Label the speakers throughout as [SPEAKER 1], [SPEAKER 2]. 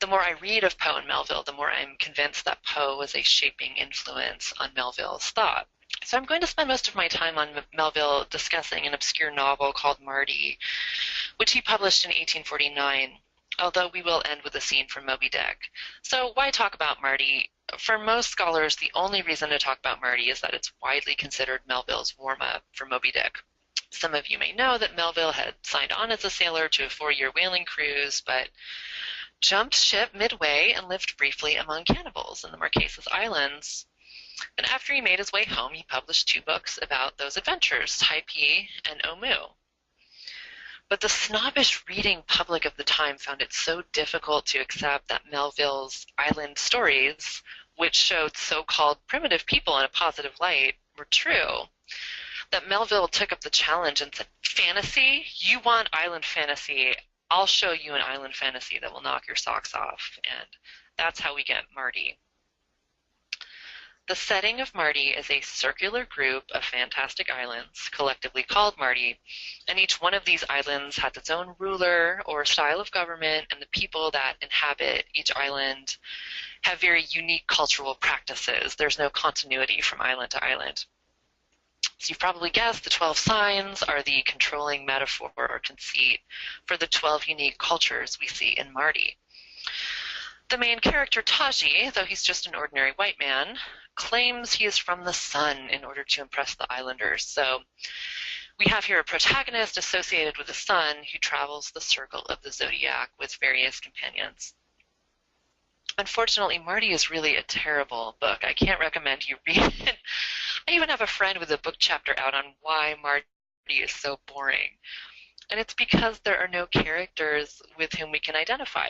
[SPEAKER 1] the more I read of Poe and Melville, the more I'm convinced that Poe was a shaping influence on Melville's thought. So I'm going to spend most of my time on Melville discussing an obscure novel called Mardi, which he published in 1849, although we will end with a scene from Moby Dick. So why talk about Mardi? For most scholars, the only reason to talk about Mardi is that it's widely considered Melville's warm-up for Moby Dick. Some of you may know that Melville had signed on as a sailor to a 4-year whaling cruise, but jumped ship midway and lived briefly among cannibals in the Marquesas Islands. And after he made his way home, he published 2 books about those adventures, Typee and Omoo. But the snobbish reading public of the time found it so difficult to accept that Melville's island stories, which showed so-called primitive people in a positive light, were true, that Melville took up the challenge and said, fantasy? You want island fantasy? I'll show you an island fantasy that will knock your socks off. And that's how we get Mardi. The setting of Mardi is a circular group of fantastic islands, collectively called Mardi, and each one of these islands has its own ruler or style of government, and the people that inhabit each island have very unique cultural practices. There's no continuity from island to island. So you've probably guessed the 12 signs are the controlling metaphor or conceit for the 12 unique cultures we see in Mardi. The main character, Taji, though he's just an ordinary white man, claims he is from the sun in order to impress the islanders. So we have here a protagonist associated with the sun who travels the circle of the zodiac with various companions. Unfortunately, Mardi is really a terrible book. I can't recommend you read it. I even have a friend with a book chapter out on why Mardi is so boring. And it's because there are no characters with whom we can identify.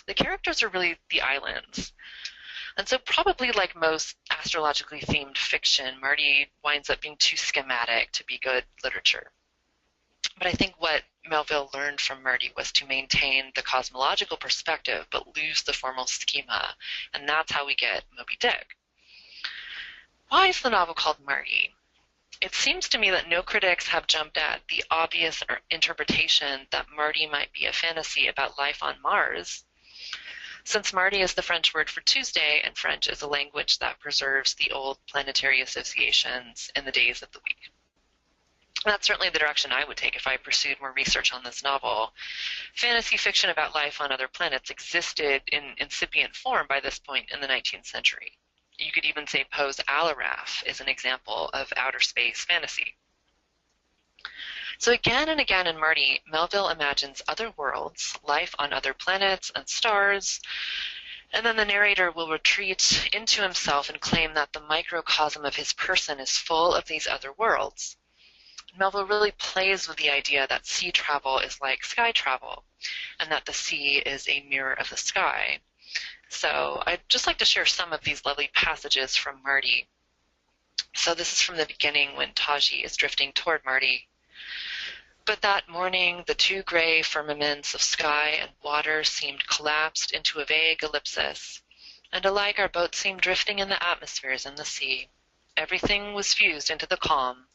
[SPEAKER 1] The characters are really the islands. And so probably like most astrologically themed fiction, Mardi winds up being too schematic to be good literature. But I think what Melville learned from Mardi was to maintain the cosmological perspective but lose the formal schema, and that's how we get Moby Dick. Why is the novel called Mardi? It seems to me that no critics have jumped at the obvious interpretation that Mardi might be a fantasy about life on Mars, since Mardi is the French word for Tuesday, and French is a language that preserves the old planetary associations in the days of the week. That's certainly the direction I would take if I pursued more research on this novel. Fantasy fiction about life on other planets existed in incipient form by this point in the 19th century. You could even say Poe's Al-Araf is an example of outer space fantasy. So again and again in Mardi, Melville imagines other worlds, life on other planets and stars, and then the narrator will retreat into himself and claim that the microcosm of his person is full of these other worlds. Melville really plays with the idea that sea travel is like sky travel, and that the sea is a mirror of the sky. So I'd just like to share some of these lovely passages from Mardi. So this is from the beginning when Taji is drifting toward Mardi. But that morning the 2 gray firmaments of sky and water seemed collapsed into a vague ellipsis, and alike our boat seemed drifting in the atmospheres in the sea. Everything was fused into the calm,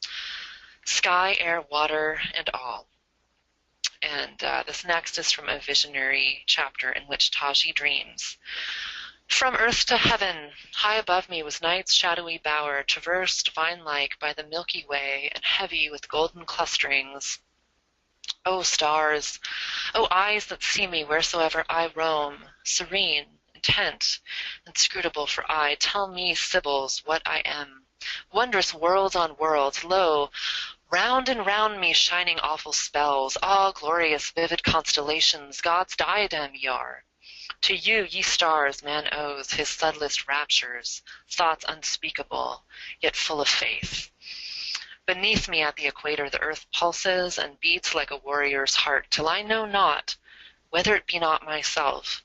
[SPEAKER 1] sky, air, water, and all. And this next is from a visionary chapter in which Taji dreams. From earth to heaven, high above me was night's shadowy bower, traversed vine-like by the Milky Way and heavy with golden clusterings. O stars, O eyes that see me wheresoever I roam, serene, intent, inscrutable for eye, tell me, Sibyls, what I am. Wondrous worlds on worlds, lo, round and round me shining awful spells, all glorious vivid constellations, God's diadem ye are. To you, ye stars, man owes his subtlest raptures, thoughts unspeakable, yet full of faith. Beneath me at the equator the earth pulses and beats like a warrior's heart, till I know not whether it be not myself,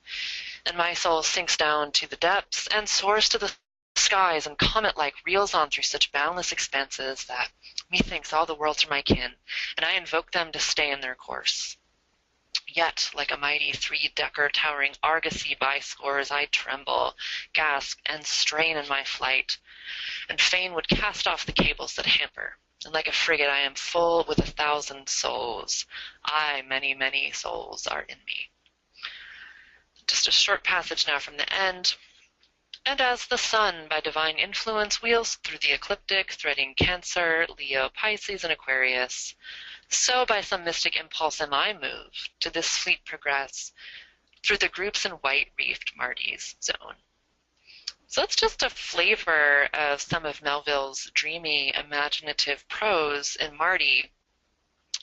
[SPEAKER 1] and my soul sinks down to the depths and soars to the skies, and comet-like reels on through such boundless expanses that methinks all the worlds are my kin, and I invoke them to stay in their course. Yet, like a mighty 3-decker towering argosy by scores, I tremble, gasp, and strain in my flight, and fain would cast off the cables that hamper. And like a frigate I am full with 1,000 souls. Aye, many, many souls are in me. Just a short passage now from the end. And as the sun, by divine influence, wheels through the ecliptic, threading Cancer, Leo, Pisces, and Aquarius, so by some mystic impulse am I moved, to this fleet progress, through the groups in white-reefed Mardi's zone. So that's just a flavor of some of Melville's dreamy, imaginative prose in Mardi.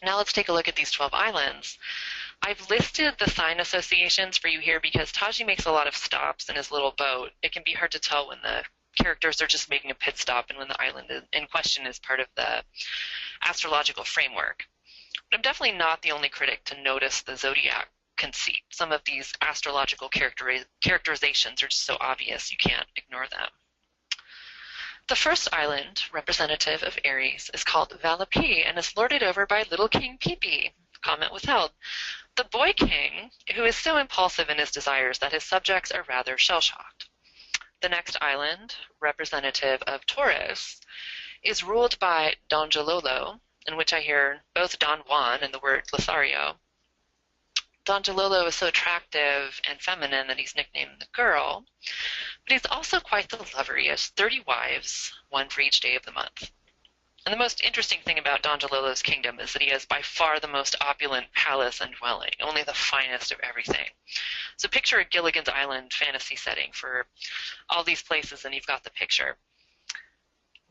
[SPEAKER 1] Now let's take a look at these 12 islands. I've listed the sign associations for you here because Taji makes a lot of stops in his little boat. It can be hard to tell when the characters are just making a pit stop and when the island in question is part of the astrological framework. But I'm definitely not the only critic to notice the zodiac conceit. Some of these astrological characterizations are just so obvious you can't ignore them. The first island, representative of Aries, is called Valapi and is lorded over by Little King Pee-Pee. Comment withheld. The boy king, who is so impulsive in his desires that his subjects are rather shell-shocked. The next island, representative of Taurus, is ruled by Don Jalolo, in which I hear both Don Juan and the word Lothario. Don Jalolo is so attractive and feminine that he's nicknamed the girl, but he's also quite the lover. He has 30 wives, one for each day of the month. And the most interesting thing about Don Jalolo's kingdom is that he has by far the most opulent palace and dwelling, only the finest of everything. So picture a Gilligan's Island fantasy setting for all these places, and you've got the picture.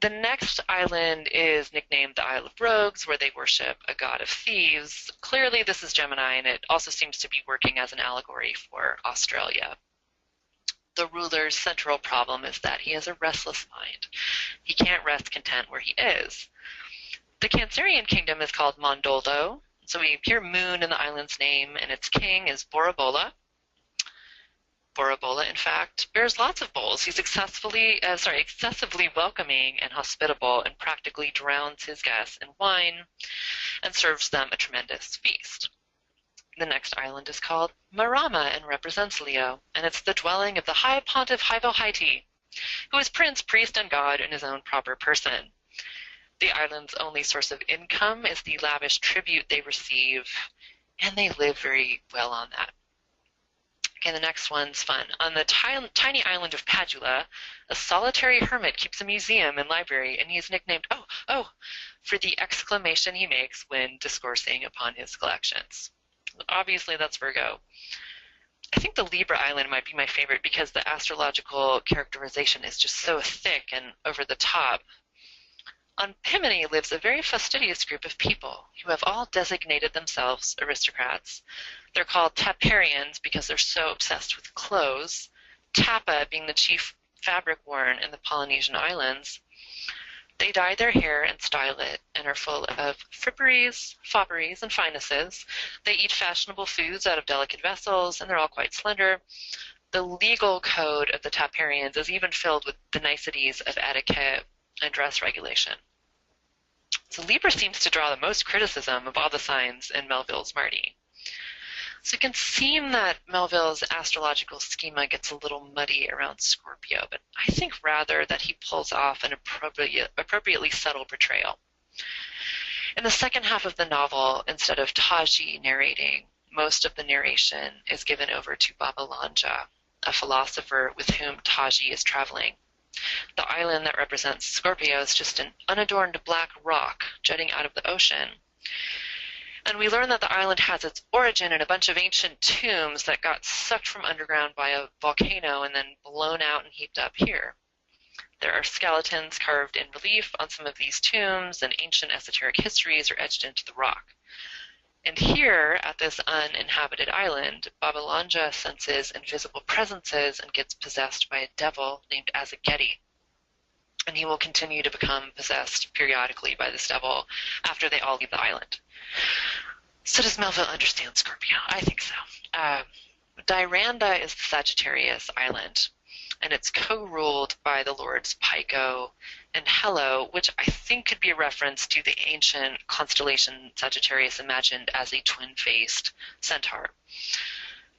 [SPEAKER 1] The next island is nicknamed the Isle of Rogues, where they worship a god of thieves. Clearly this is Gemini, and it also seems to be working as an allegory for Australia. The ruler's central problem is that he has a restless mind. He can't rest content where he is. The Cancerian kingdom is called Mondoldo. So we hear moon in the island's name, and its king is Borobola. Borobola, in fact, bears lots of bowls. He's excessively welcoming and hospitable, and practically drowns his guests in wine and serves them a tremendous feast. The next island is called Marama and represents Leo, and it's the dwelling of the High Pontiff Hyvel-Haiti, who is prince, priest, and god in his own proper person. The island's only source of income is the lavish tribute they receive, and they live very well on that. Okay, the next one's fun. On the tiny island of Padula, a solitary hermit keeps a museum and library, and he is nicknamed for the exclamation he makes when discoursing upon his collections. Obviously, that's Virgo. I think the Libra island might be my favorite because the astrological characterization is just so thick and over the top. On Pimini lives a very fastidious group of people who have all designated themselves aristocrats. They're called Taparians because they're so obsessed with clothes, Tapa being the chief fabric worn in the Polynesian islands. They dye their hair and style it and are full of fripperies, fopperies, and finenesses. They eat fashionable foods out of delicate vessels, and they're all quite slender. The legal code of the Taparians is even filled with the niceties of etiquette and dress regulation. So Libra seems to draw the most criticism of all the signs in Melville's Mardi. So it can seem that Melville's astrological schema gets a little muddy around Scorpio, but I think rather that he pulls off an appropriately subtle portrayal. In the second half of the novel, instead of Taji narrating, most of the narration is given over to Babbalanja, a philosopher with whom Taji is traveling. The island that represents Scorpio is just an unadorned black rock jutting out of the ocean. And we learn that the island has its origin in a bunch of ancient tombs that got sucked from underground by a volcano and then blown out and heaped up here. There are skeletons carved in relief on some of these tombs, and ancient esoteric histories are etched into the rock. And here, at this uninhabited island, Babbalanja senses invisible presences and gets possessed by a devil named Azageti. And he will continue to become possessed periodically by this devil after they all leave the island. So does Melville understand Scorpio? I think so. Diranda is the Sagittarius island, and it's co-ruled by the lords Pyco and Hello, which I think could be a reference to the ancient constellation Sagittarius imagined as a twin-faced centaur.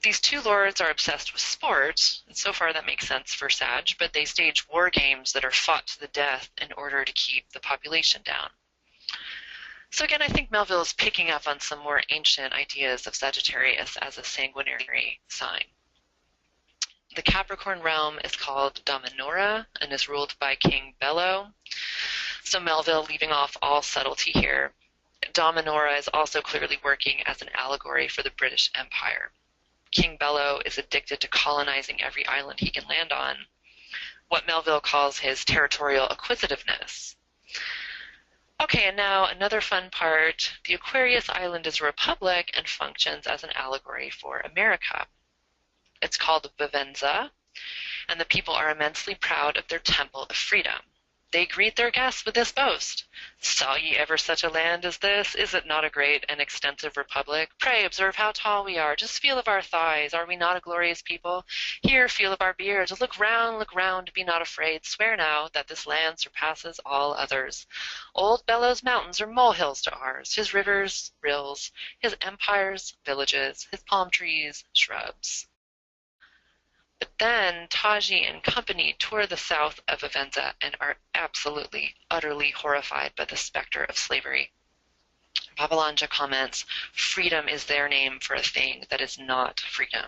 [SPEAKER 1] These two lords are obsessed with sport, and so far that makes sense for Sag, but they stage war games that are fought to the death in order to keep the population down. So again, I think Melville is picking up on some more ancient ideas of Sagittarius as a sanguinary sign. The Capricorn realm is called Dominora and is ruled by King Bello. So Melville leaving off all subtlety here. Dominora is also clearly working as an allegory for the British Empire. King Bello is addicted to colonizing every island he can land on, what Melville calls his territorial acquisitiveness. Okay, and now another fun part. The Aquarius Island is a republic and functions as an allegory for America. It's called Vivenza, and the people are immensely proud of their temple of freedom. They greet their guests with this boast. Saw ye ever such a land as this? Is it not a great and extensive republic? Pray observe how tall we are. Just feel of our thighs. Are we not a glorious people? Here, feel of our beards. Look round, be not afraid. Swear now that this land surpasses all others. Old Bello's mountains are molehills to ours, his rivers, rills, his empires, villages, his palm trees, shrubs. But then Taji and company tour the south of Vivenza and are absolutely, utterly horrified by the specter of slavery. Babylanja comments, freedom is their name for a thing that is not freedom.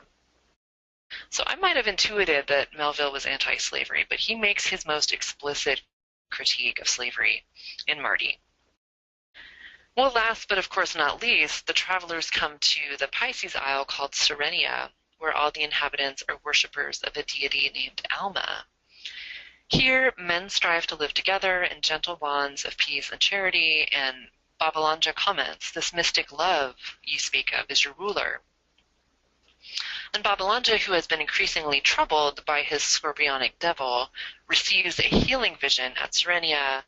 [SPEAKER 1] So I might have intuited that Melville was anti-slavery, but he makes his most explicit critique of slavery in Mardi. Well, last but of course not least, the travelers come to the Pisces Isle called Serenia, where all the inhabitants are worshippers of a deity named Alma. Here, men strive to live together in gentle bonds of peace and charity, and Babylanja comments, this mystic love you speak of is your ruler. And Babylanja, who has been increasingly troubled by his scorpionic devil, receives a healing vision at Serenia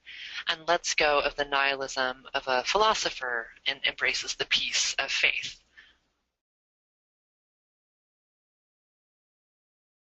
[SPEAKER 1] and lets go of the nihilism of a philosopher and embraces the peace of faith.